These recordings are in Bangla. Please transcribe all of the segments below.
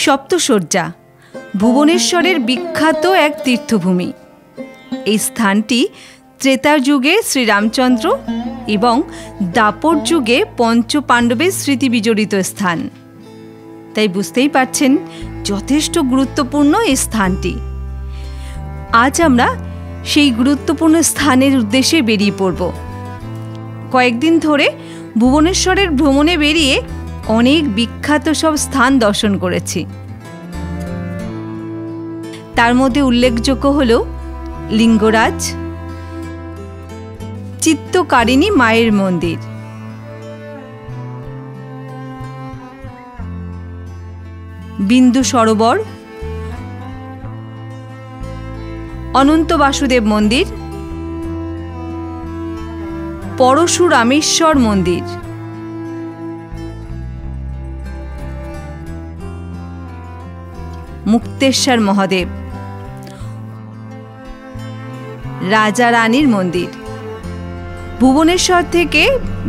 সপ্তশয্যা ভুবনেশ্বরের বিখ্যাত এক তীর্থভূমি। এই স্থানটি ত্রেতার যুগে শ্রীরামচন্দ্র এবং দাপর যুগে পঞ্চপাণ্ডবের স্মৃতি বিজড়িত স্থান। তাই বুঝতেই পারছেন যথেষ্ট গুরুত্বপূর্ণ এই স্থানটি। আজ আমরা সেই গুরুত্বপূর্ণ স্থানের উদ্দেশ্যে বেরিয়ে পড়ব। কয়েকদিন ধরে ভুবনেশ্বরের ভ্রমণে বেরিয়ে অনেক বিখ্যাত সব স্থান দর্শন করেছি। তার মধ্যে উল্লেখযোগ্য হল লিঙ্গরাজ, চিত্তকারিণী মায়ের মন্দির, বিন্দু সরোবর, অনন্ত বাসুদেব মন্দির, পরশুরামেশ্বর মন্দির, মুক্তেশ্বর মহাদেব, রাজা রানীর মন্দির। ভুবনেশ্বর থেকে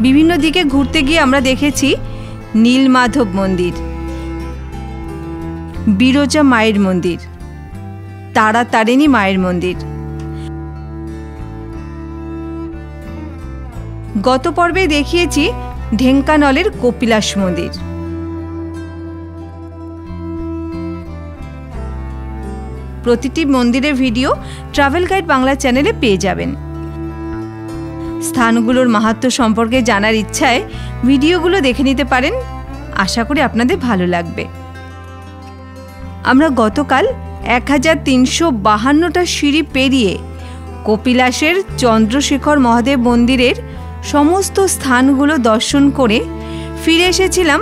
বিভিন্ন দিকে ঘুরতে গিয়ে আমরা দেখেছি নীলমাধব মন্দির, বিরজা মায়ের মন্দির, তারাতারিণী মায়ের মন্দির। গত পর্বে দেখিয়েছি ঢেঙ্কানালের কপিলাস মন্দির। প্রতিটি মন্দিরের ভিডিও ট্রাভেল গাইড বাংলা চ্যানেলে পেয়ে যাবেন। স্থানগুলোর মাহাত্ম্য সম্পর্কে জানার ইচ্ছায় ভিডিওগুলো দেখে নিতে পারেন। আশা করি আপনাদের ভালো লাগবে। আমরা গতকাল 1352টা সিঁড়ি পেরিয়ে কপিলাসের চন্দ্রশেখর মহাদেব মন্দিরের সমস্ত স্থানগুলো দর্শন করে ফিরে এসেছিলাম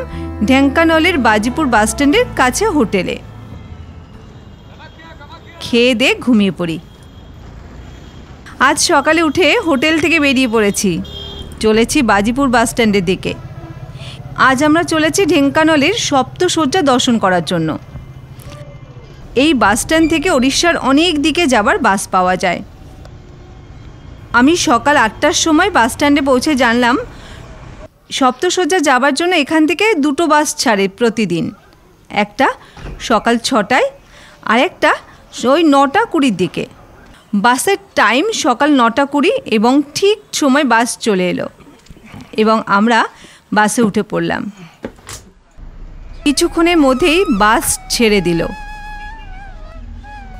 ঢেঙ্কানালের বাজিপুর বাসস্ট্যান্ডের কাছে হোটেলে। খেয়ে দিয়ে ঘুমিয়ে পড়ি। আজ সকালে উঠে হোটেল থেকে বেরিয়ে পড়েছি, চলেছি বাজিপুর বাসস্ট্যান্ডের দিকে। আজ আমরা চলেছি ঢেঙ্কানালের সপ্তশয্যা দর্শন করার জন্য। এই বাসস্ট্যান্ড থেকে ওড়িশার অনেক দিকে যাবার বাস পাওয়া যায়। আমি সকাল 8টার সময় বাসস্ট্যান্ডে পৌঁছে জানলাম সপ্তশয্যা যাবার জন্য এখান থেকে 2টো বাস ছাড়ে প্রতিদিন। একটা সকাল 6টায় আর একটা ওই 9টা 20-র দিকে। বাসের টাইম সকাল 9টা 20 এবং ঠিক সময় বাস চলে এলো এবং আমরা বাসে উঠে পড়লাম। কিছুক্ষণের মধ্যেই বাস ছেড়ে দিল।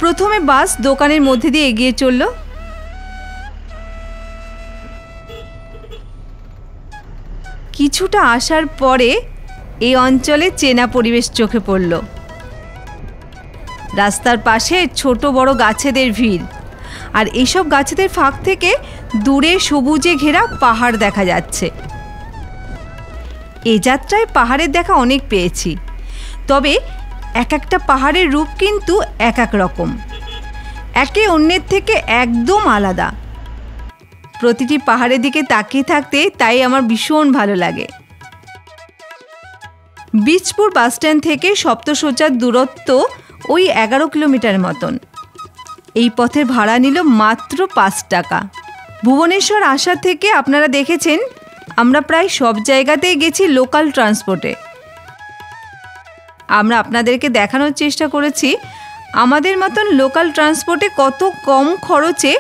প্রথমে বাস দোকানের মধ্যে দিয়ে এগিয়ে চলল। কিছুটা আসার পরে এই অঞ্চলে চেনা পরিবেশ চোখে পড়ল। রাস্তার পাশে ছোট বড় গাছেদের ভিড়, আর এইসব গাছেদের ফাঁক থেকে দূরে সবুজে ঘেরা পাহাড় দেখা যাচ্ছে। এ যাত্রায় পাহাড়ের দেখা অনেক পেয়েছি, তবে এক একটা পাহাড়ের রূপ কিন্তু এক এক রকম, একে অন্যের থেকে একদম আলাদা। প্রতিটি পাহাড়ের দিকে তাকিয়ে থাকতে তাই আমার ভীষণ ভালো লাগে। বীজপুর বাসস্ট্যান্ড থেকে সপ্তশয্যার দূরত্ব ওই 11 কিলোমিটার মতন। এই পথের ভাড়া নিল মাত্র 5 টাকা। ভুবনেশ্বর আসা থেকে আপনারা দেখেছেন আমরা প্রায় সব জায়গাতেই গেছি লোকাল ট্রান্সপোর্টে। আমরা আপনাদেরকে দেখানোর চেষ্টা করেছি আমাদের মতন লোকাল ট্রান্সপোর্টে কত কম খরচে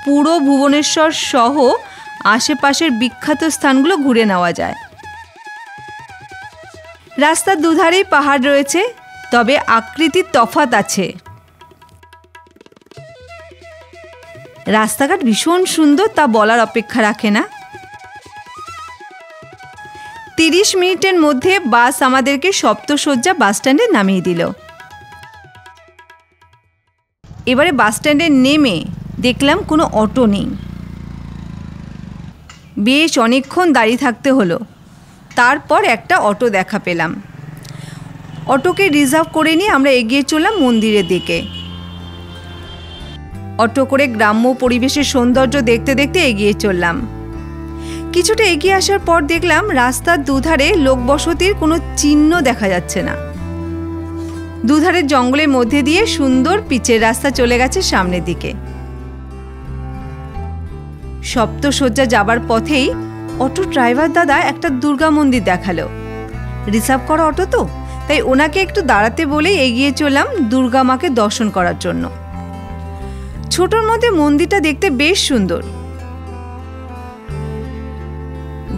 পুরো ভুবনেশ্বর সহ আশেপাশের বিখ্যাত স্থানগুলো ঘুরে নেওয়া যায়। রাস্তার দুধারেই পাহাড় রয়েছে, তবে আকৃতির তফাৎ আছে। রাস্তাঘাট ভীষণ সুন্দর, তা বলার অপেক্ষা রাখে না। 30 মিনিটের মধ্যে বাস আমাদেরকে সপ্তশয্যা বাসস্ট্যান্ডে নামিয়ে দিল। এবারে বাসস্ট্যান্ডে নেমে দেখলাম কোনো অটো নেই। বেশ অনেকক্ষণ দাঁড়িয়ে থাকতে হলো। তারপর একটা অটো দেখা পেলাম। অটোকে রিজার্ভ করে নিয়ে আমরা এগিয়ে চললাম মন্দিরের দিকে। অটো করে গ্রাম্য পরিবেশের সৌন্দর্য দেখতে দেখতে এগিয়ে চললাম। কিছুটা এগিয়ে আসার পর দেখলাম রাস্তার দুধারে লোকবসতির কোনো চিহ্ন দেখা যাচ্ছে না। দুধারের জঙ্গলের মধ্যে দিয়ে সুন্দর পিচের রাস্তা চলে গেছে সামনের দিকে। সপ্তশয্যা যাবার পথেই অটো ড্রাইভার দাদা একটা দুর্গা মন্দির দেখালো। রিজার্ভ করা অটো তো, তাই ওনাকে একটু দাঁড়াতে বলে এগিয়ে চললাম দুর্গা মাকে দর্শন করার জন্য। ছোটর মধ্যে মন্দিরটা দেখতে বেশ সুন্দর।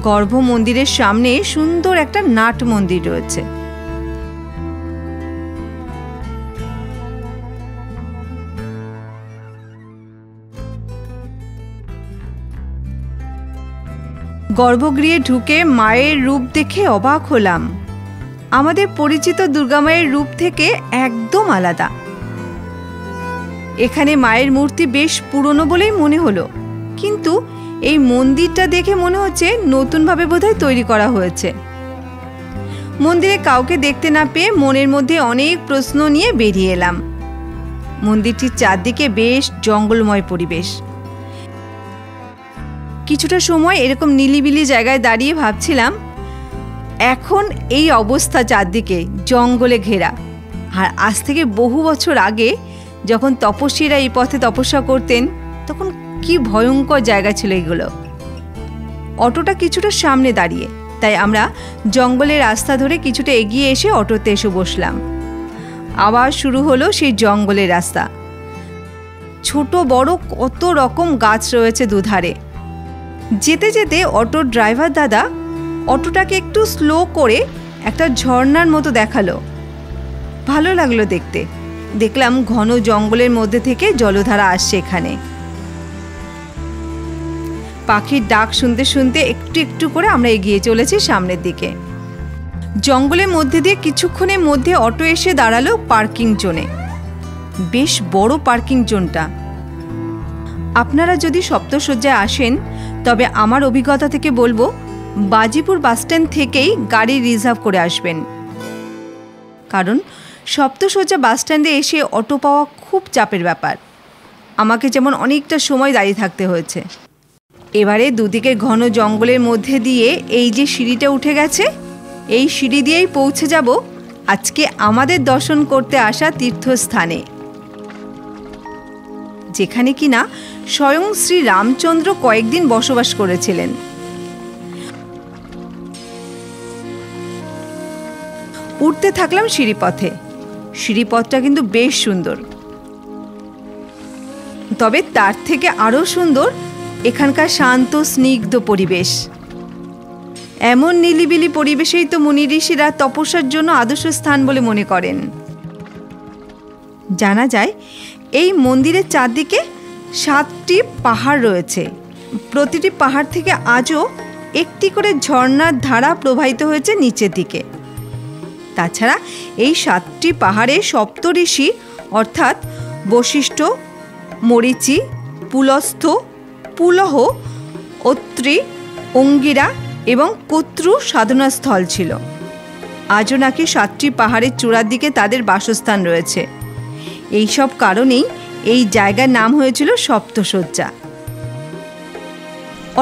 গর্ভ মন্দিরের সামনে সুন্দর একটা নাট মন্দির রয়েছে। গর্ভগৃহে ঢুকে মায়ের রূপ দেখে অবাক হলাম। আমাদের পরিচিত দুর্গা মায়ের রূপ থেকে একদম আলাদা। এখানে মায়ের মূর্তি বেশ পুরনো বলেই মনে হলো, কিন্তু এই মন্দিরটা দেখে মনে হচ্ছে নতুনভাবে বোধহয় তৈরি করা হয়েছে। মন্দিরে কাউকে দেখতে না পেয়ে মনের মধ্যে অনেক প্রশ্ন নিয়ে বেরিয়ে এলাম। মন্দিরটির চারদিকে বেশ জঙ্গলময় পরিবেশ। কিছুটা সময় এরকম নিলিবিলি জায়গায় দাঁড়িয়ে ভাবছিলাম, এখন এই অবস্থা চারদিকে জঙ্গলে ঘেরা, আর আজ থেকে বহু বছর আগে যখন তপস্বীরা এই পথে তপস্যা করতেন তখন কি ভয়ঙ্কর জায়গা ছিল এগুলো। অটোটা কিছুটা সামনে দাঁড়িয়ে, তাই আমরা জঙ্গলের রাস্তা ধরে কিছুটা এগিয়ে এসে অটোতে এসে বসলাম। আবার শুরু হলো সেই জঙ্গলের রাস্তা। ছোট বড় কত রকম গাছ রয়েছে দুধারে। যেতে যেতে অটোর ড্রাইভার দাদা অটোটাকে একটু স্লো করে একটা ঝর্ণার মতো দেখালো। ভালো লাগলো দেখতে। দেখলাম ঘন জঙ্গলের মধ্যে থেকে জলধারা আসছে এখানে। পাখির ডাক শুনতে শুনতে একটু একটু করে আমরা এগিয়ে চলেছি সামনের দিকে। জঙ্গলের মধ্যে দিয়ে কিছুক্ষণের মধ্যে অটো এসে দাঁড়ালো পার্কিং জোনে। বেশ বড় পার্কিং জোনটা। আপনারা যদি সপ্তশয্যায় আসেন তবে আমার অভিজ্ঞতা থেকে বলবো বাজিপুর বাসস্ট্যান্ড থেকেই গাড়ি রিজার্ভ করে আসবেন, কারণ সপ্তশয্যা বাসস্ট্যান্ডে এসে অটো পাওয়া খুব চাপের ব্যাপার। আমাকে যেমন অনেকটা সময় দাঁড়িয়ে থাকতে হয়েছে। এবারে দুদিকে ঘন জঙ্গলের মধ্যে দিয়ে এই যে সিঁড়িটা উঠে গেছে, এই সিঁড়ি দিয়েই পৌঁছে যাব আজকে আমাদের দর্শন করতে আসা তীর্থস্থানে, যেখানে কিনা স্বয়ং শ্রী রামচন্দ্র কয়েকদিন বসবাস করেছিলেন। উঠতে থাকলাম সিঁড়িপথে। সিঁড়িপথটা কিন্তু বেশ সুন্দর, তবে তার থেকে আরও সুন্দর এখানকার শান্ত স্নিগ্ধ পরিবেশ। এমন নিলিবিলি পরিবেশেই তো মুনি ঋষিরা তপস্যার জন্য আদর্শ স্থান বলে মনে করেন। জানা যায় এই মন্দিরের চারদিকে 7টি পাহাড় রয়েছে। প্রতিটি পাহাড় থেকে আজও একটি করে ঝর্ণার ধারা প্রবাহিত হয়েছে নিচের দিকে। তাছাড়া এই 7টি পাহাড়ে সপ্তঋষি অর্থাৎ বশিষ্ঠ, মরীচি, পুলস্থ, পুলহ, অত্রি, অঙ্গিরা এবং কত্রু সাধনাস্থল ছিল। আজও নাকি 7টি পাহাড়ের চূড়ার দিকে তাদের বাসস্থান রয়েছে। এই সব কারণেই এই জায়গার নাম হয়েছিল সপ্তশয্যা।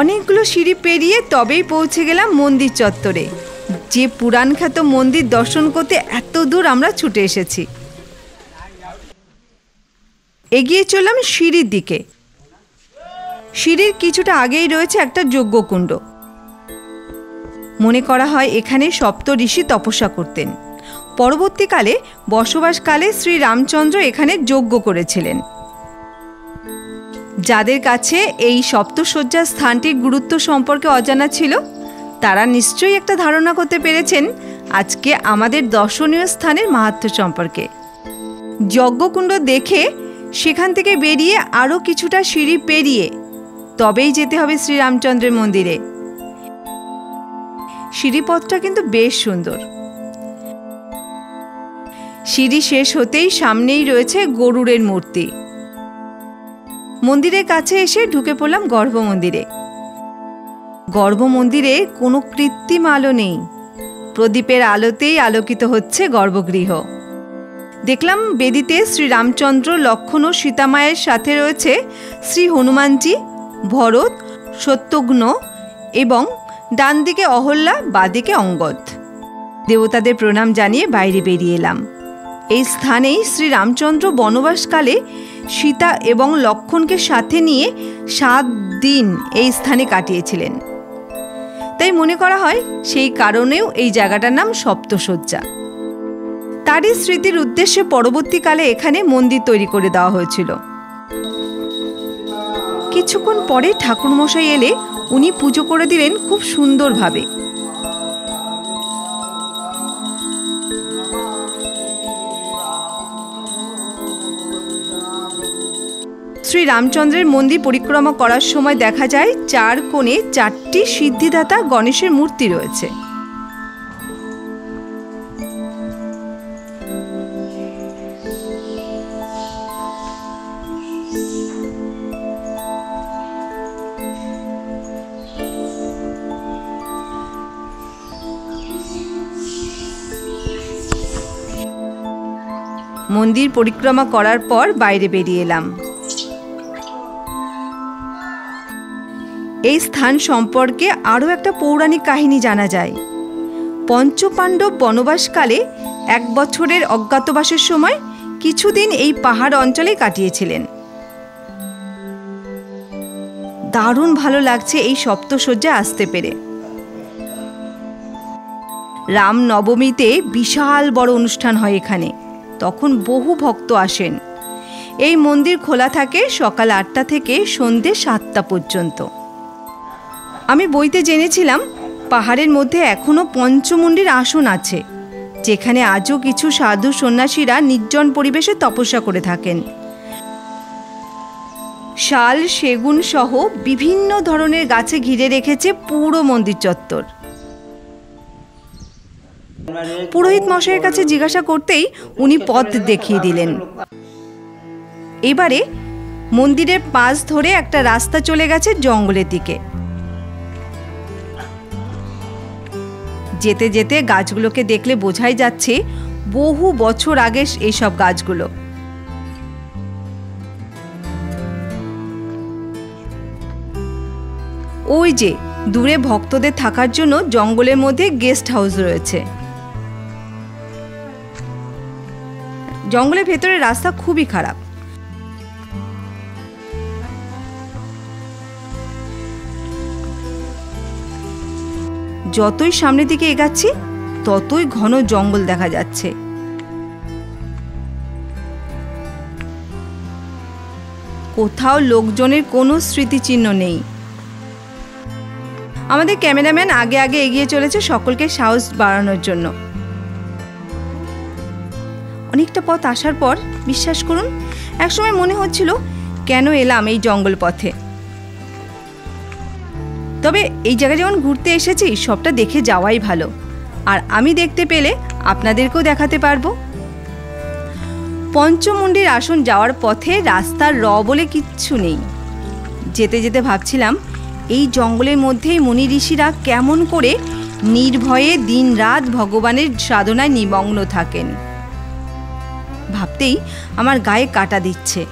অনেকগুলো সিঁড়ি পেরিয়ে তবেই পৌঁছে গেলাম মন্দির চত্বরে, যে পুরাণখ্যাত মন্দির দর্শন করতে এত দূর আমরা ছুটে এসেছি। এগিয়ে চললাম সিঁড়ির দিকে। সিঁড়ির কিছুটা আগেই রয়েছে একটা যজ্ঞকুণ্ড। মনে করা হয় এখানে সপ্ত ঋষি তপস্যা করতেন। পরবর্তীকালে বসবাসকালে শ্রী রামচন্দ্র এখানে যজ্ঞ করেছিলেন। যাদের কাছে এই সপ্তশয্যা স্থানটির গুরুত্ব সম্পর্কে অজানা ছিল, তারা নিশ্চয়ই একটা ধারণা করতে পেরেছেন আজকে আমাদের দর্শনীয় স্থানের মাহাত্ম্য সম্পর্কে। যজ্ঞকুণ্ড দেখে সেখান থেকে বেরিয়ে আরও কিছুটা সিঁড়ি পেরিয়ে তবেই যেতে হবে শ্রীরামচন্দ্রের মন্দিরে। সিঁড়িপথটা কিন্তু বেশ সুন্দর। সিঁড়ি শেষ হতেই সামনেই রয়েছে গরুড়ের মূর্তি। মন্দিরের কাছে এসে ঢুকে পড়লাম গর্ভমন্দিরে। গর্ভমন্দিরে কোনো কৃত্রিম আলো নেই, প্রদীপের আলোতেই আলোকিত হচ্ছে গর্ভগৃহ। দেখলাম বেদিতে শ্রী রামচন্দ্র, লক্ষ্মণ ও সীতামায়ের সাথে রয়েছে শ্রী হনুমানজি, ভরত, শত্রুঘ্ন এবং ডান দিকে অহল্যা, বাদিকে অঙ্গদ। দেবতাদের প্রণাম জানিয়ে বাইরে বেরিয়ে এলাম। এই স্থানেই শ্রী রামচন্দ্র বনবাসকালে সীতা এবং লক্ষ্মণকে সাথে নিয়ে 7 দিন এই স্থানে কাটিয়েছিলেন। তাই মনে করা হয় সেই কারণেও এই জায়গাটার নাম সপ্তশয্যা। তারই স্মৃতির উদ্দেশ্যে পরবর্তীকালে এখানে মন্দির তৈরি করে দেওয়া হয়েছিল। কিছুক্ষণ পরে ঠাকুরমশাই এলে উনি পুজো করে দিলেন খুব সুন্দরভাবে। শ্রী রামচন্দ্রের মন্দির পরিক্রমা করার সময় দেখা যায় 4 কোণে 4টি সিদ্ধিদাতা গণেশের মূর্তি রয়েছে। মন্দির পরিক্রমা করার পর বাইরে বেরিয়ে এলাম। এই স্থান সম্পর্কে আরও একটা পৌরাণিক কাহিনী জানা যায়। পঞ্চপাণ্ডব বনবাসকালে 1 বছরের অজ্ঞাতবাসের সময় কিছুদিন এই পাহাড় অঞ্চলে কাটিয়েছিলেন। দারুণ ভালো লাগছে এই সপ্তশয্যায় আসতে পেরে। রাম নবমীতে বিশাল বড় অনুষ্ঠান হয় এখানে, তখন বহু ভক্ত আসেন। এই মন্দির খোলা থাকে সকাল 8টা থেকে সন্ধ্যে 7টা পর্যন্ত। আমি বইতে জেনেছিলাম পাহাড়ের মধ্যে এখনো পঞ্চমুণ্ডির আসন আছে, যেখানে আজও কিছু সাধু সন্ন্যাসীরা নির্জন পরিবেশে তপস্যা করে থাকেন। শাল, সেগুন সহ বিভিন্ন ধরনের গাছে ঘিরে রেখেছে পুরো মন্দির চত্বর। পুরোহিত মশাইয়ের কাছে জিজ্ঞাসা করতেই উনি পথ দেখিয়ে দিলেন। এবারে মন্দিরের পাশ ধরে একটা রাস্তা চলে গেছে জঙ্গলের দিকে। যেতে যেতে গাছগুলোকে দেখলে বোঝাই যাচ্ছে বহু বছর আগে এইসব গাছগুলো। ওই যে দূরে ভক্তদের থাকার জন্য জঙ্গলের মধ্যে গেস্ট হাউস রয়েছে। জঙ্গলের ভেতরে রাস্তা খুবই খারাপ। যতই সামনের দিকে এগাচ্ছি ততই ঘন জঙ্গল দেখা যাচ্ছে। কোথাও লোকজনের কোনো স্মৃতিচিহ্ন নেই। আমাদের ক্যামেরাম্যান আগে আগে এগিয়ে চলেছে সকলকে সাহস বাড়ানোর জন্য। অনেকটা পথ আসার পর বিশ্বাস করুন একসময় মনে হচ্ছিল কেন এলাম এই জঙ্গল পথে। তবে এই জায়গায় যেমন ঘুরতে এসেছি সবটা দেখে যাওয়াই ভালো, আর আমি দেখতে পেলে আপনাদেরকেও দেখাতে পারবো। পঞ্চমুণ্ডির আসন যাওয়ার পথে রাস্তার বলে কিচ্ছু নেই। যেতে যেতে ভাবছিলাম এই জঙ্গলের মধ্যেই মুনি ঋষিরা কেমন করে নির্ভয়ে দিনরাত ভগবানের সাধনায় নিমগ্ন থাকেন। ভাবতেই আমার গায়ে কাঁটা দিচ্ছে।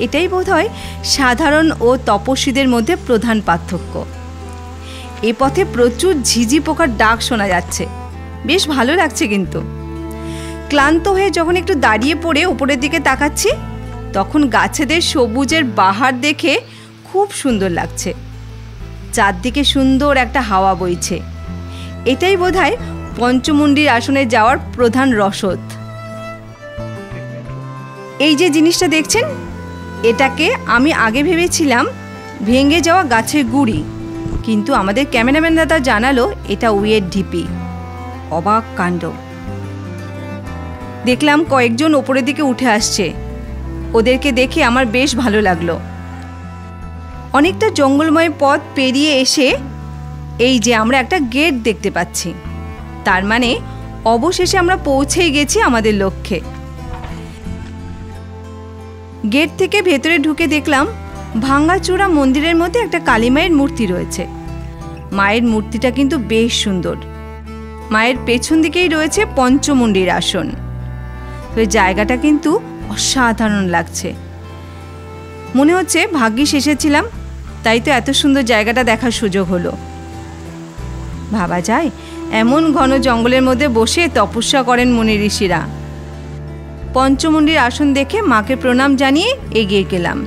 এটাই বোধহয় সাধারণ ও তপস্বীদের মধ্যে প্রধান পার্থক্য। এ পথে প্রচুর ঝিঝি পোকার ডাক শোনা যাচ্ছে, বেশ ভালো লাগছে। কিন্তু ক্লান্ত হয়ে যখন একটু দাঁড়িয়ে পড়ে উপরের দিকে তাকাচ্ছি তখন গাছেদের সবুজের বাহার দেখে খুব সুন্দর লাগছে। চারদিকে সুন্দর একটা হাওয়া বইছে। এটাই বোধহয় পঞ্চমুণ্ডির আসনে যাওয়ার প্রধান রসদ। এই যে জিনিসটা দেখছেন, এটাকে আমি আগে ভেবেছিলাম ভেঙে যাওয়া গাছের গুঁড়ি, কিন্তু আমাদের ক্যামেরাম্যান দাদা জানালো এটা উইয়ের ঢিপি। অবাক কাণ্ড। দেখলাম কয়েকজন ওপরের দিকে উঠে আসছে, ওদেরকে দেখে আমার বেশ ভালো লাগলো। অনেকটা জঙ্গলময় পথ পেরিয়ে এসে এই যে আমরা একটা গেট দেখতে পাচ্ছি, তার মানে অবশেষে আমরা পৌঁছেই গেছি আমাদের লক্ষ্যে। গেট থেকে ভেতরে ঢুকে দেখলাম ভাঙাচোরা মন্দিরের মধ্যে একটা কালী মায়ের মূর্তি রয়েছে। মায়ের মূর্তিটা কিন্তু বেশ সুন্দর। মায়ের পেছন দিকেই রয়েছে পঞ্চমুণ্ডির আসন। তো জায়গাটা কিন্তু অসাধারণ লাগছে। মনে হচ্ছে ভাগ্যিস এসেছিলাম, তাই তো এত সুন্দর জায়গাটা দেখার সুযোগ হলো। ভাবা যায় এমন ঘন জঙ্গলের মধ্যে বসে তপস্যা করেন মুনি ঋষিরা। পঞ্চমুণ্ডির আসন দেখে মাকে প্রণাম জানিয়ে এগিয়ে গেলাম।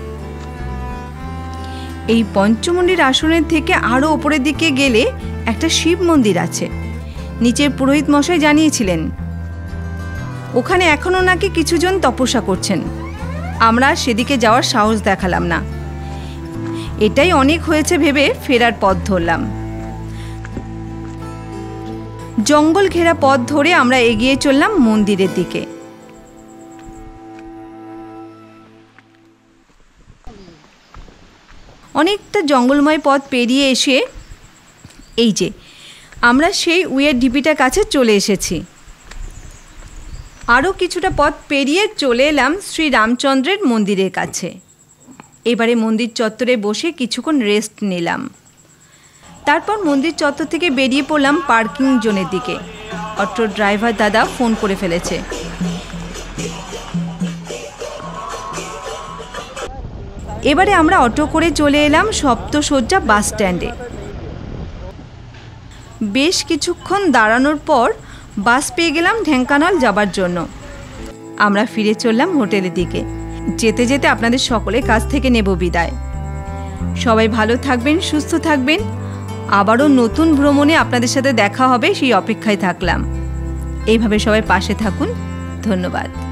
এই পঞ্চমুণ্ডির আসনের থেকে আরও ওপরের দিকে গেলে একটা শিব মন্দির আছে। নিচে পুরোহিত মশাই জানিয়েছিলেন ওখানে এখনও নাকি কিছুজন তপস্যা করছেন। আমরা সেদিকে যাওয়ার সাহস দেখালাম না। এটাই অনেক হয়েছে ভেবে ফেরার পথ ধরলাম। জঙ্গল ঘেরা পথ ধরে আমরা এগিয়ে চললাম মন্দিরের দিকে। অনেকটা জঙ্গলময় পথ পেরিয়ে এসে এই যে আমরা সেই উইয়ের ঢিপিটার কাছে চলে এসেছি। আরও কিছুটা পথ পেরিয়ে চলে এলাম শ্রী রামচন্দ্রের মন্দিরের কাছে। এবারে মন্দির চত্বরে বসে কিছুক্ষণ রেস্ট নিলাম। তারপর মন্দির চত্বর থেকে বেরিয়ে পড়লাম পার্কিং জোনের দিকে। অটো ড্রাইভার দাদা ফোন করে ফেলেছে। এবারে আমরা অটো করে চলে এলাম সপ্তশয্যা বাস স্ট্যান্ডে। বেশ কিছুক্ষণ দাঁড়ানোর পর বাস পেয়ে গেলাম ঢেঙ্কানাল যাবার জন্য। আমরা ফিরে চললাম হোটেলের দিকে। যেতে যেতে আপনাদের সকলের কাছ থেকে নেব বিদায়। সবাই ভালো থাকবেন, সুস্থ থাকবেন। আবারও নতুন ভ্রমণে আপনাদের সাথে দেখা হবে, সেই অপেক্ষায় থাকলাম। এইভাবে সবাই পাশে থাকুন। ধন্যবাদ।